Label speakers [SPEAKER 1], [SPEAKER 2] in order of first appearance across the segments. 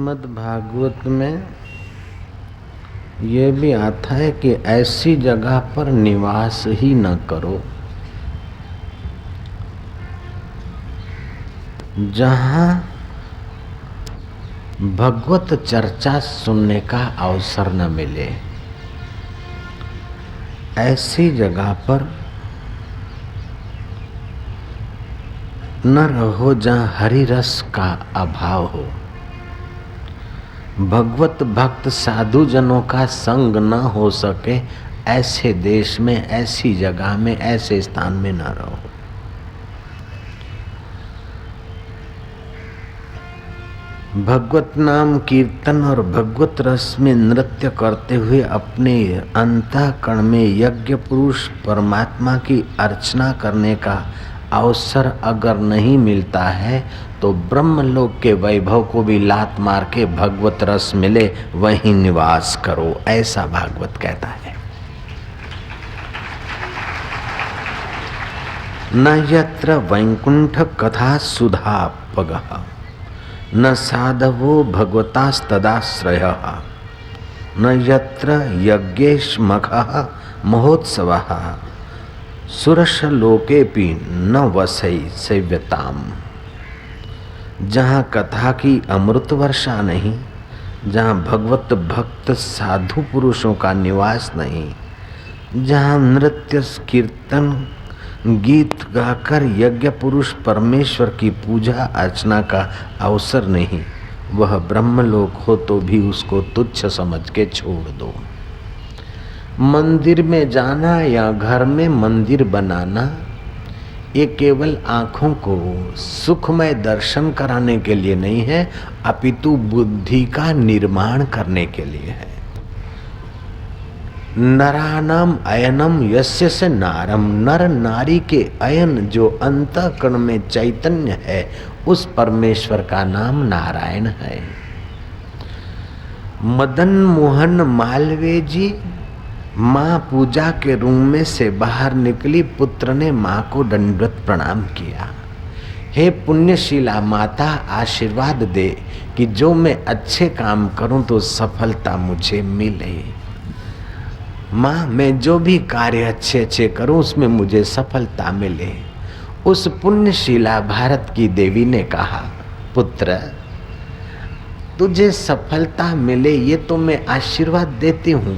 [SPEAKER 1] श्रीमद् भागवत में ये भी आता है कि ऐसी जगह पर निवास ही न करो जहाँ भगवत चर्चा सुनने का अवसर न मिले। ऐसी जगह पर न रहो जहाँ हरि रस का अभाव हो। भगवत भक्त साधु जनों का संग न हो सके, ऐसे देश में, ऐसी जगह में, ऐसे स्थान में न रहो। भगवत नाम कीर्तन और भगवत रस में नृत्य करते हुए अपने अंतःकरण में यज्ञ पुरुष परमात्मा की अर्चना करने का अवसर अगर नहीं मिलता है तो ब्रह्मलोक के वैभव को भी लात मार के भगवत रस मिले वहीं निवास करो, ऐसा भागवत कहता है। न यत्र वैकुंठ कथा सुधा पगः न साधवो भगवतास्तदाश्रयः न यत्र यज्ञेशमखः महोत्सवः सुरसलोकेऽपि न वसै सेव्यताम्। जहाँ कथा की अमृत वर्षा नहीं, जहाँ भगवत भक्त साधु पुरुषों का निवास नहीं, जहाँ नृत्य कीर्तन गीत गाकर यज्ञ पुरुष परमेश्वर की पूजा अर्चना का अवसर नहीं, वह ब्रह्मलोक हो तो भी उसको तुच्छ समझ के छोड़ दो। मंदिर में जाना या घर में मंदिर बनाना ये केवल आँखों को सुखमय दर्शन कराने के लिए नहीं है, अपितु बुद्धि का निर्माण करने के लिए है। नरानाम अयनम यस्य से नारम, नर नारी के अयन जो अंतःकरण में चैतन्य है, उस परमेश्वर का नाम नारायण है। मदन मोहन मालवीय जी माँ पूजा के रूम में से बाहर निकली, पुत्र ने माँ को दंडवत प्रणाम किया। हे पुण्यशीला माता, आशीर्वाद दे कि जो मैं अच्छे काम करूं तो सफलता मुझे मिले। माँ, मैं जो भी कार्य अच्छे अच्छे करूं उसमें मुझे सफलता मिले। उस पुण्यशीला भारत की देवी ने कहा, पुत्र तुझे सफलता मिले ये तो मैं आशीर्वाद देती हूँ,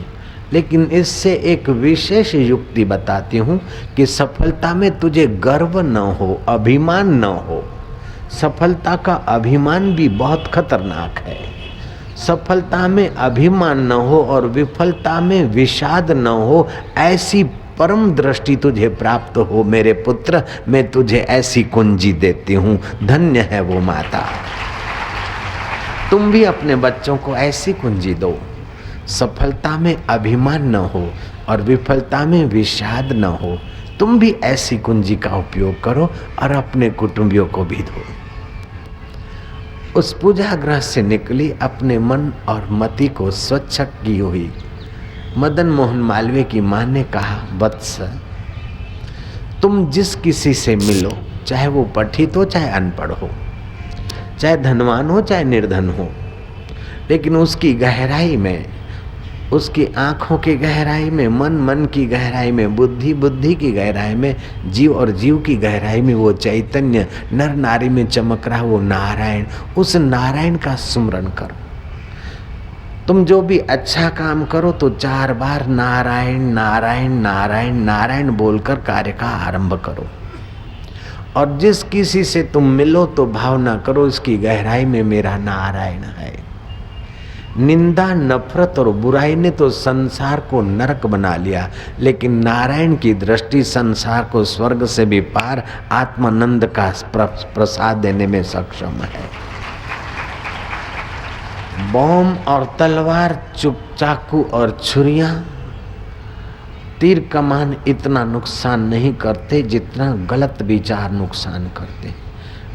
[SPEAKER 1] लेकिन इससे एक विशेष युक्ति बताती हूँ कि सफलता में तुझे गर्व न हो, अभिमान न हो। सफलता का अभिमान भी बहुत खतरनाक है। सफलता में अभिमान न हो और विफलता में विषाद न हो, ऐसी परम दृष्टि तुझे प्राप्त हो मेरे पुत्र। मैं तुझे ऐसी कुंजी देती हूँ, धन्य है वो माता। तुम भी अपने बच्चों को ऐसी कुंजी दो, सफलता में अभिमान न हो और विफलता में विषाद न हो। तुम भी ऐसी कुंजी का उपयोग करो और अपने कुटुंबियों को भी दो। उस पूजा गृह से निकली, अपने मन और मति को स्वच्छ की हुई मदन मोहन मालवीय की मां ने कहा, वत्स तुम जिस किसी से मिलो, चाहे वो पठित हो चाहे अनपढ़ हो, चाहे धनवान हो चाहे निर्धन हो, लेकिन उसकी गहराई में, उसकी आँखों की गहराई में, मन की गहराई में, बुद्धि की गहराई में, जीव और जीव की गहराई में वो चैतन्य नर नारी में चमक रहा वो नारायण, उस नारायण का सुमरण करो। तुम जो भी अच्छा काम करो तो 4 बार नारायण नारायण नारायण नारायण बोलकर कार्य का आरंभ करो। और जिस किसी से तुम मिलो तो भावना करो इसकी गहराई में मेरा नारायण है। निंदा, नफरत और बुराई ने तो संसार को नरक बना लिया, लेकिन नारायण की दृष्टि संसार को स्वर्ग से भी पार आत्मानंद का प्रसाद देने में सक्षम है। बॉम्ब और तलवार, चाकू और छुरियां, तीर कमान इतना नुकसान नहीं करते जितना गलत विचार नुकसान करते।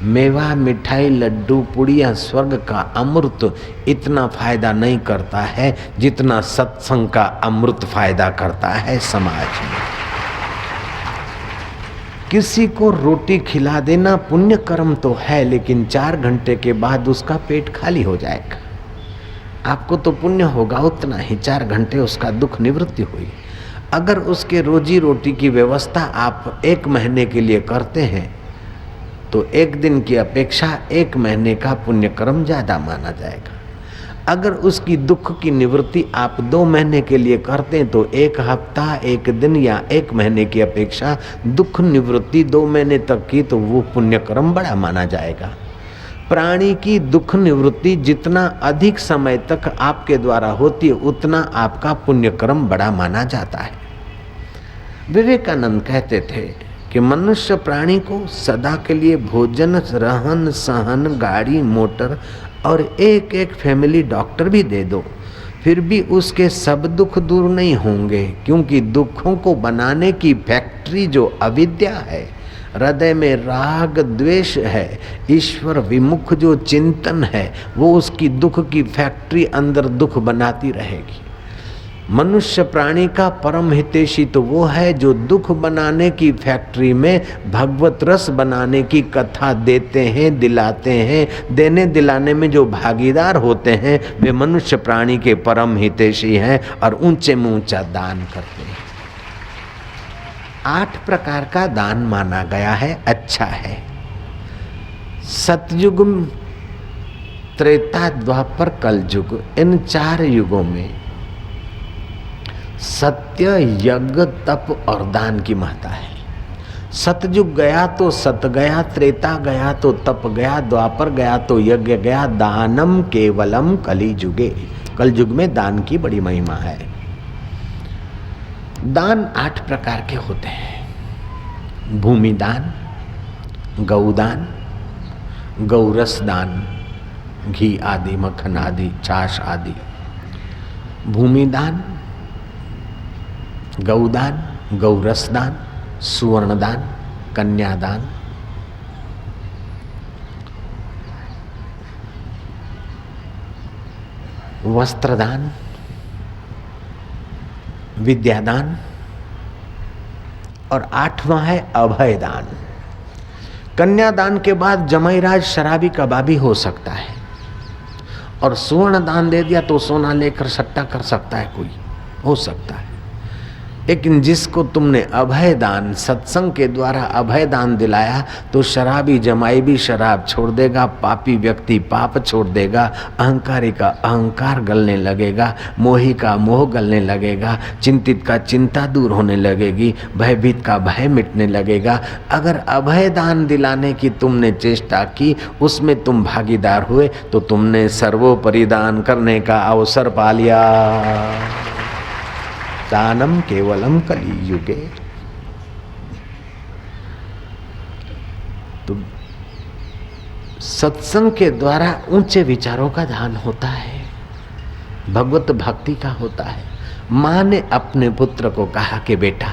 [SPEAKER 1] मेवा, मिठाई, लड्डू, पुड़िया, स्वर्ग का अमृत इतना फायदा नहीं करता है जितना सत्संग का अमृत फायदा करता है समाज में। किसी को रोटी खिला देना पुण्य कर्म तो है, लेकिन 4 घंटे के बाद उसका पेट खाली हो जाएगा। आपको तो पुण्य होगा उतना ही, 4 घंटे उसका दुख निवृत्ति हुई। अगर उसके रोजी रोटी की व्यवस्था आप 1 महीने के लिए करते हैं तो 1 दिन की अपेक्षा 1 महीने का पुण्य कर्म ज्यादा माना जाएगा। अगर उसकी दुख की निवृत्ति आप 2 महीने के लिए करते हैं तो 1 हफ्ता, 1 दिन या 1 महीने की अपेक्षा दुख निवृत्ति 2 महीने तक की तो वो पुण्य कर्म बड़ा माना जाएगा। प्राणी की दुख निवृत्ति जितना अधिक समय तक आपके द्वारा होती है उतना आपका पुण्य कर्म बड़ा माना जाता है। विवेकानंद कहते थे कि मनुष्य प्राणी को सदा के लिए भोजन, रहन सहन, गाड़ी मोटर और एक फैमिली डॉक्टर भी दे दो, फिर भी उसके सब दुख दूर नहीं होंगे, क्योंकि दुखों को बनाने की फैक्ट्री जो अविद्या है, हृदय में राग द्वेष है, ईश्वर विमुख जो चिंतन है, वो उसकी दुख की फैक्ट्री अंदर दुख बनाती रहेगी। मनुष्य प्राणी का परम हितैषी तो वो है जो दुख बनाने की फैक्ट्री में भगवत रस बनाने की कथा देते हैं, दिलाते हैं। देने दिलाने में जो भागीदार होते हैं वे मनुष्य प्राणी के परम हितैषी हैं और ऊंचे में ऊंचा दान करते हैं। 8 प्रकार का दान माना गया है, अच्छा है। सतयुग, त्रेता, द्वापर, कलयुग, इन 4 युगों में सत्य, यज्ञ, तप और दान की महत्ता है। सतयुग गया तो सत गया, त्रेता गया तो तप गया, द्वापर गया तो यज्ञ गया, दानम केवलम कलिजुगे। कलयुग में दान की बड़ी महिमा है। दान 8 प्रकार के होते हैं। भूमि दान, गौदान, गौरस दान, घी आदि, मक्खन आदि, छाछ आदि। भूमि दान, गौदान, गौरस दान, सुवर्ण दान, कन्यादान, वस्त्रदान, विद्यादान और 8वां है अभयदान। कन्यादान के बाद जमाईराज शराबी कबाबी हो सकता है, और सुवर्ण दान दे दिया तो सोना लेकर सट्टा कर सकता है, कोई हो सकता है। लेकिन जिसको तुमने अभय दान, सत्संग के द्वारा अभय दान दिलाया तो शराबी जमाई भी शराब छोड़ देगा, पापी व्यक्ति पाप छोड़ देगा, अहंकारी का अहंकार गलने लगेगा, मोही का मोह गलने लगेगा, चिंतित का चिंता दूर होने लगेगी, भयभीत का भय मिटने लगेगा। अगर अभय दान दिलाने की तुमने चेष्टा की, उसमें तुम भागीदार हुए तो तुमने सर्वोपरि दान करने का अवसर पा लिया। दानम केवलम कलियुगे। तो सत्संग के द्वारा ऊंचे विचारों का दान होता है, भगवत भक्ति का होता है। माँ ने अपने पुत्र को कहा कि बेटा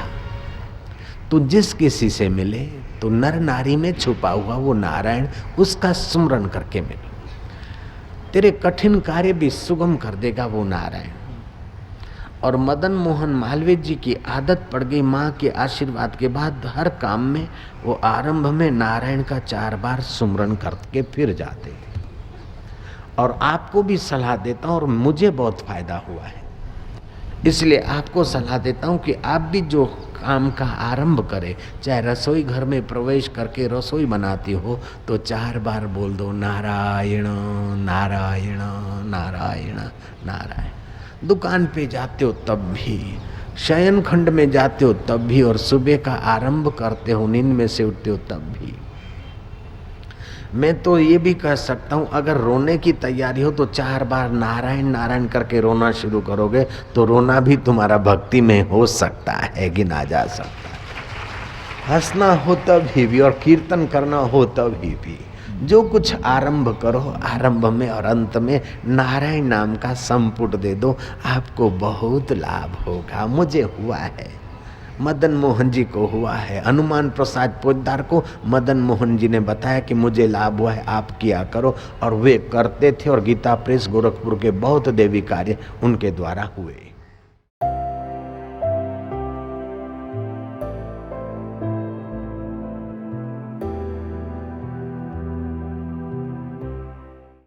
[SPEAKER 1] तू जिस किसी से मिले तो नर नारी में छुपा हुआ वो नारायण, उसका स्मरण करके मिल, तेरे कठिन कार्य भी सुगम कर देगा वो नारायण। और मदन मोहन मालवीय जी की आदत पड़ गई, माँ के आशीर्वाद के बाद हर काम में वो आरंभ में नारायण का 4 बार सुमरन करके फिर जाते थे। और आपको भी सलाह देता हूँ, और मुझे बहुत फायदा हुआ है, इसलिए आपको सलाह देता हूँ कि आप भी जो काम का आरंभ करें, चाहे रसोई घर में प्रवेश करके रसोई बनाती हो तो 4 बार बोल दो नारायण नारायण नारायण नारायण। दुकान पे जाते हो तब भी, शयन खंड में जाते हो तब भी, और सुबह का आरंभ करते हो, नींद में से उठते हो तब भी। मैं तो ये भी कह सकता हूँ, अगर रोने की तैयारी हो तो 4 बार नारायण नारायण करके रोना शुरू करोगे तो रोना भी तुम्हारा भक्ति में हो सकता है, गिना जा सकता है। हंसना हो तभी भी और कीर्तन करना हो तभी भी। जो कुछ आरंभ करो, आरंभ में और अंत में नारायण नाम का संपुट दे दो, आपको बहुत लाभ होगा। मुझे हुआ है, मदन मोहन जी को हुआ है, हनुमान प्रसाद पोद्दार को मदन मोहन जी ने बताया कि मुझे लाभ हुआ है, आप किया करो, और वे करते थे। और गीता प्रेस गोरखपुर के बहुत देवी कार्य उनके द्वारा हुए।